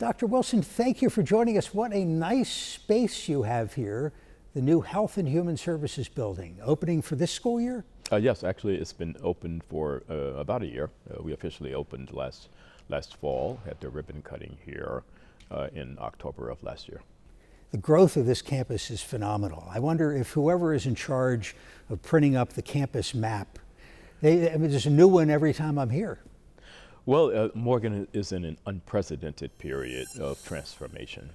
Dr. Wilson, thank you for joining us. What a nice space you have here, the new Health and Human Services building, opening for this school year? Yes, actually it's been open for about a year. We officially opened last fall, had the ribbon cutting here in October of last year. The growth of this campus is phenomenal. I wonder if whoever is in charge of printing up the campus map, there's a new one every time I'm here. Well, Morgan is in an unprecedented period of transformation.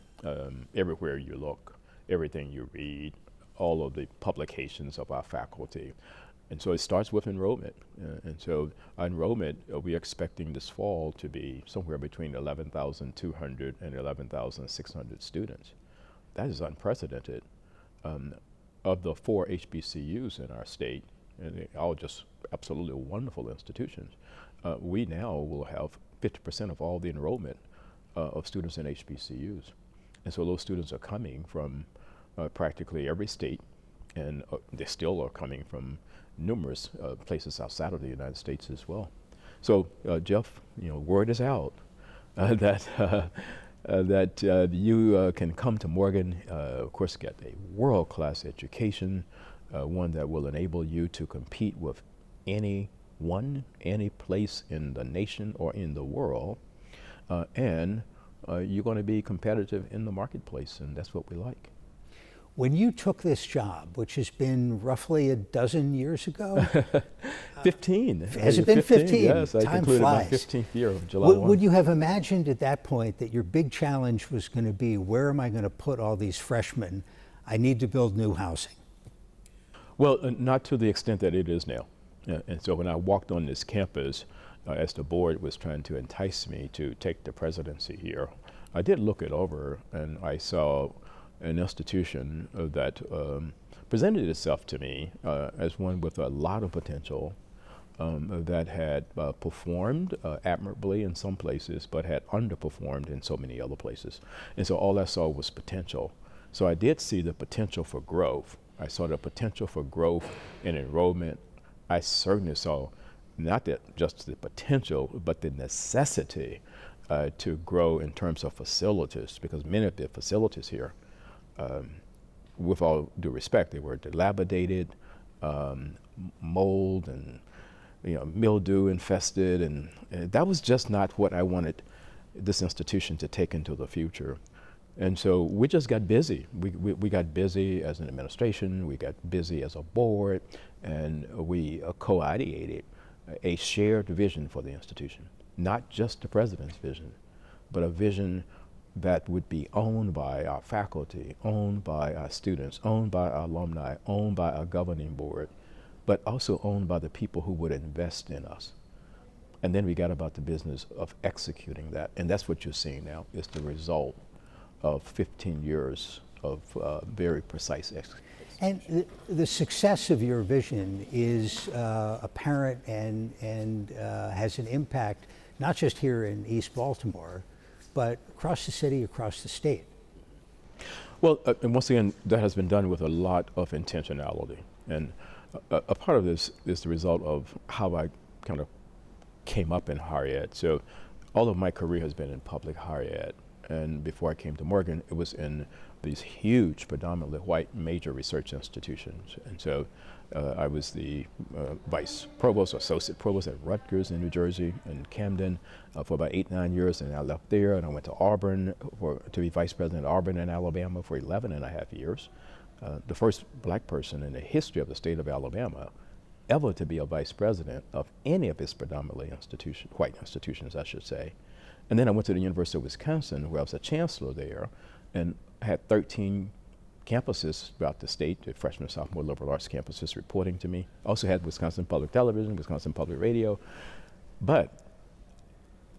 Everywhere you look, everything you read, all of the publications of our faculty. And so it starts with enrollment. And so enrollment, we're expecting this fall to be somewhere between 11,200 and 11,600 students. That is unprecedented. Of the 4 HBCUs in our state, and they're all just absolutely wonderful institutions, we now will have 50% of all the enrollment of students in HBCUs. And so those students are coming from practically every state, and they still are coming from numerous places outside of the United States as well. So Jeff, word is out that you can come to Morgan, of course, get a world-class education, one that will enable you to compete with any place in the nation or in the world, and you're going to be competitive in the marketplace, and that's what we like. When you took this job, which has been roughly a dozen years ago? 15. Has it been 15? Yes, I concluded my 15th year of July 1. Would you have imagined at that point that your big challenge was going to be, where am I going to put all these freshmen? I need to build new housing. Well, not to the extent that it is now. And so when I walked on this campus, as the board was trying to entice me to take the presidency here, I did look it over, and I saw an institution that presented itself to me as one with a lot of potential, that had performed admirably in some places, but had underperformed in so many other places. And so all I saw was potential. So I did see the potential for growth. I saw the potential for growth in enrollment. I certainly saw not that just the potential, but the necessity to grow in terms of facilities, because many of the facilities here, with all due respect, they were dilapidated, mold and mildew infested, and that was just not what I wanted this institution to take into the future. And so we just got busy. We got busy as an administration, we got busy as a board, and we co-ideated a shared vision for the institution. Not just the president's vision, but a vision that would be owned by our faculty, owned by our students, owned by our alumni, owned by our governing board, but also owned by the people who would invest in us. And then we got about the business of executing that. And that's what you're seeing now, is the result of 15 years of very precise execution. And the success of your vision is apparent and has an impact, not just here in East Baltimore, but across the city, across the state. Well, and once again, that has been done with a lot of intentionality. And a part of this is the result of how I kind of came up in higher ed. So all of my career has been in public higher ed. And before I came to Morgan, it was in these huge, predominantly white major research institutions. And so I was the vice provost, associate provost at Rutgers in New Jersey and Camden for about 8-9 years, and I left there and I went to Auburn to be vice president at Auburn in Alabama for 11.5 years. The first black person in the history of the state of Alabama ever to be a vice president of any of its predominantly white institutions, I should say. And then I went to the University of Wisconsin, where I was a chancellor there, and had 13 campuses throughout the state, the freshman, sophomore liberal arts campuses reporting to me. Also had Wisconsin Public Television, Wisconsin Public Radio. But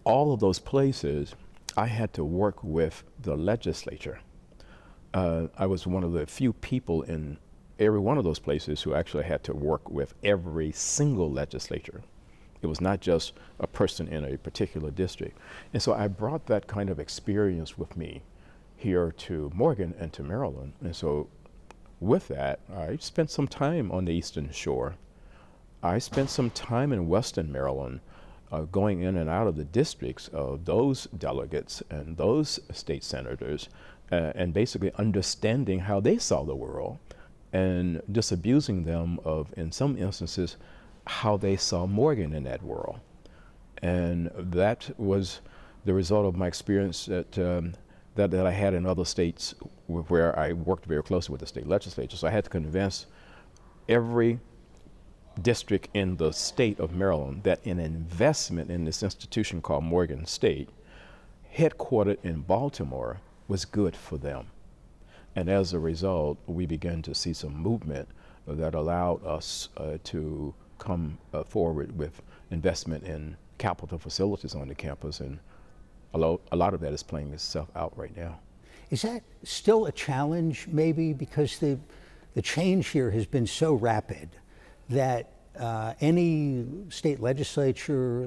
all of those places, I had to work with the legislature. I was one of the few people in every one of those places who actually had to work with every single legislature. It was not just a person in a particular district. And so I brought that kind of experience with me here to Morgan and to Maryland. And so with that, I spent some time on the Eastern Shore. I spent some time in Western Maryland going in and out of the districts of those delegates and those state senators, and basically understanding how they saw the world and disabusing them of, in some instances, how they saw Morgan in that world. And that was the result of my experience that I had in other states where I worked very closely with the state legislature. So I had to convince every district in the state of Maryland that an investment in this institution called Morgan State, headquartered in Baltimore, was good for them. And as a result, we began to see some movement that allowed us to come forward with investment in capital facilities on the campus, and a lot of that is playing itself out right now. Is that still a challenge, maybe, because the change here has been so rapid that any state legislator,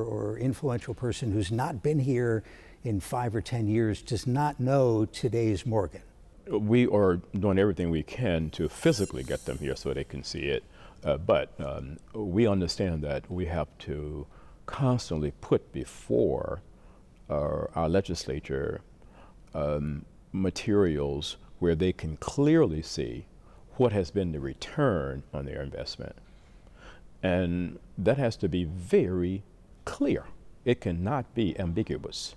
or influential person who's not been here in 5 or 10 years does not know today's Morgan? We are doing everything we can to physically get them here so they can see it, but we understand that we have to constantly put before our legislature materials where they can clearly see what has been the return on their investment. And that has to be very clear. It cannot be ambiguous.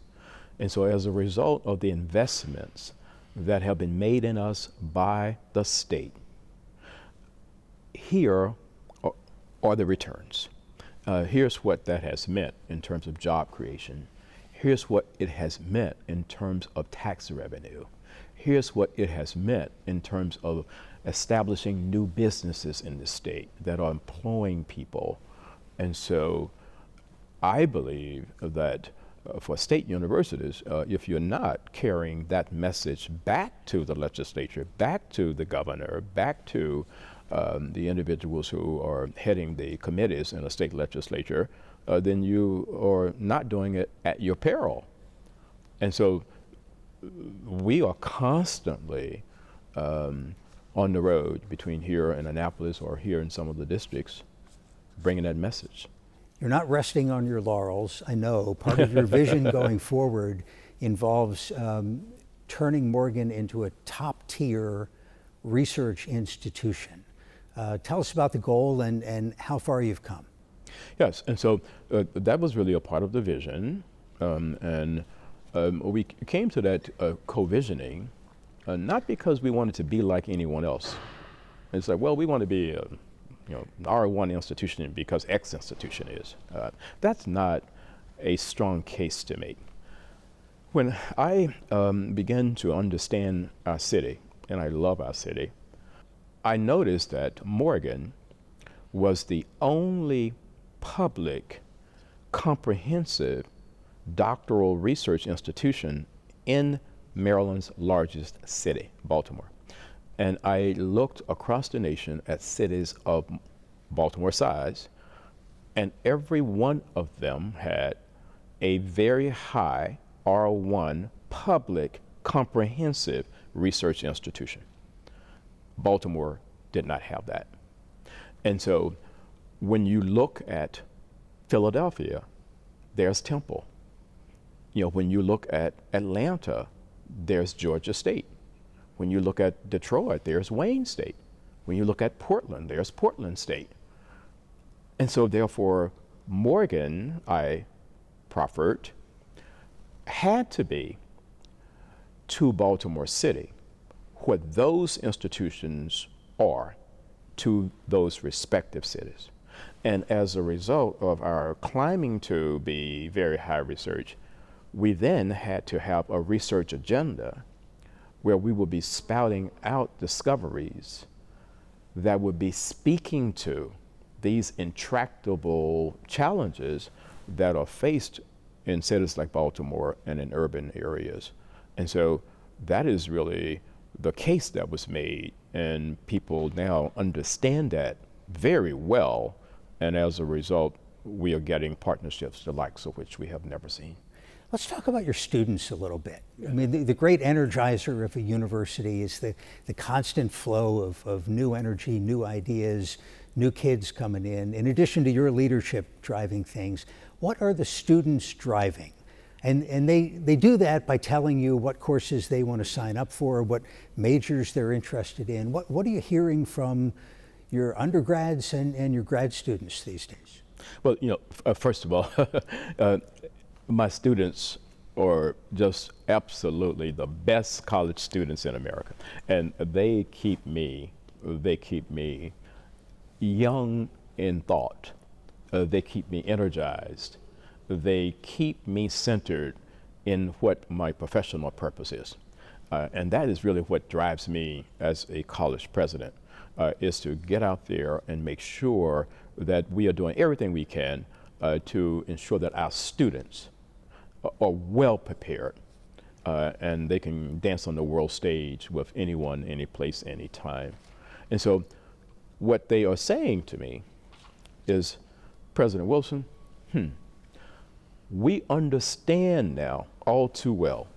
And so as a result of the investments that have been made in us by the state, here are the returns. Here's what that has meant in terms of job creation. Here's what it has meant in terms of tax revenue. Here's what it has meant in terms of establishing new businesses in the state that are employing people. And so I believe that for state universities, if you're not carrying that message back to the legislature, back to the governor, back to the individuals who are heading the committees in a state legislature, then you are not doing it at your peril. And so we are constantly on the road between here and Annapolis or here in some of the districts, bringing that message. You're not resting on your laurels. I know part of your vision going forward involves turning Morgan into a top-tier research institution. Tell us about the goal and how far you've come. Yes, and so that was really a part of the vision, and we came to that co-visioning not because we wanted to be like anyone else. It's like, well, we want to be an R1 institution because X institution is. That's not a strong case to make. When I began to understand our city, and I love our city, I noticed that Morgan was the only public, comprehensive doctoral research institution in Maryland's largest city, Baltimore. And I looked across the nation at cities of Baltimore size, and every one of them had a very high R1 public comprehensive research institution. Baltimore did not have that. And so when you look at Philadelphia, there's Temple. When you look at Atlanta, there's Georgia State. When you look at Detroit, there's Wayne State. When you look at Portland, there's Portland State. And so therefore, Morgan, I proffered, had to be to Baltimore City what those institutions are to those respective cities. And as a result of our climbing to be very high research, we then had to have a research agenda where we would be spouting out discoveries that would be speaking to these intractable challenges that are faced in cities like Baltimore and in urban areas. And so that is really the case that was made, and people now understand that very well, and as a result, we are getting partnerships the likes of which we have never seen. Let's talk about your students a little bit. I mean, the great energizer of a university is the constant flow of new energy, new ideas, new kids coming in addition to your leadership driving things. What are the students driving? And they do that by telling you what courses they want to sign up for, what majors they're interested in. What are you hearing from your undergrads and your grad students these days? Well, first of all, my students are just absolutely the best college students in America, and they keep me young in thought. They keep me energized. They keep me centered in what my professional purpose is. And that is really what drives me as a college president, is to get out there and make sure that we are doing everything we can to ensure that our students are well prepared and they can dance on the world stage with anyone, any place, any time. And so what they are saying to me is, President Wilson, we understand now all too well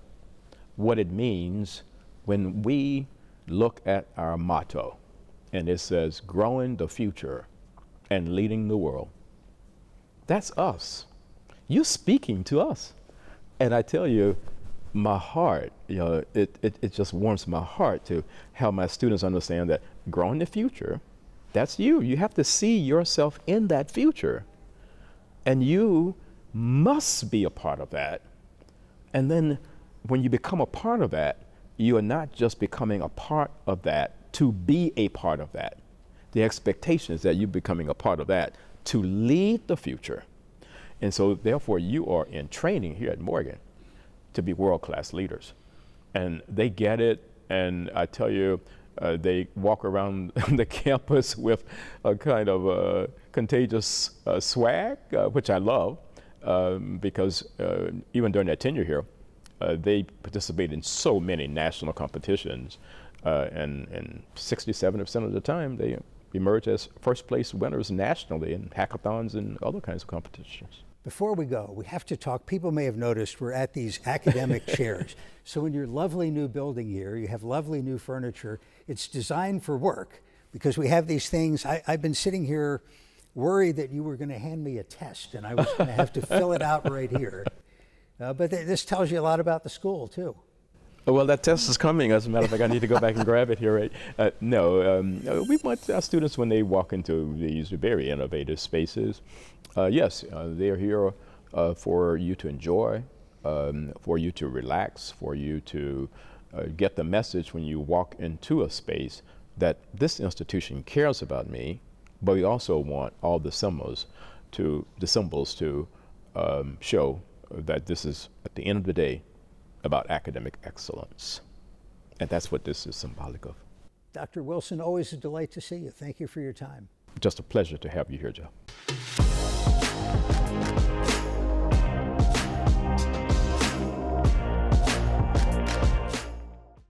what it means when we look at our motto and it says growing the future and leading the world. That's us. You're speaking to us. And I tell you, my heart, it just warms my heart to help my students understand that growing the future, that's you. You have to see yourself in that future. And you must be a part of that. And then when you become a part of that, you are not just becoming a part of that to be a part of that. The expectation is that you're becoming a part of that to lead the future. And so therefore you are in training here at Morgan to be world-class leaders. And they get it, and I tell you, they walk around the campus with a kind of contagious swag, which I love, because even during their tenure here, they participate in so many national competitions, and 67% of the time they emerge as first place winners nationally in hackathons and other kinds of competitions. Before we go, we have to talk. People may have noticed we're at these academic chairs. So in your lovely new building here, you have lovely new furniture. It's designed for work because we have these things. I've been sitting here worried that you were going to hand me a test and I was going to have to fill it out right here. But this tells you a lot about the school, too. Well, that test is coming. As a matter of fact, I need to go back and grab it here. Right? We want our students, when they walk into these very innovative spaces, yes, they are here for you to enjoy, for you to relax, for you to get the message when you walk into a space that this institution cares about me, but we also want all the symbols to show that this is, at the end of the day, about academic excellence. And that's what this is symbolic of. Dr. Wilson, always a delight to see you. Thank you for your time. Just a pleasure to have you here, Joe.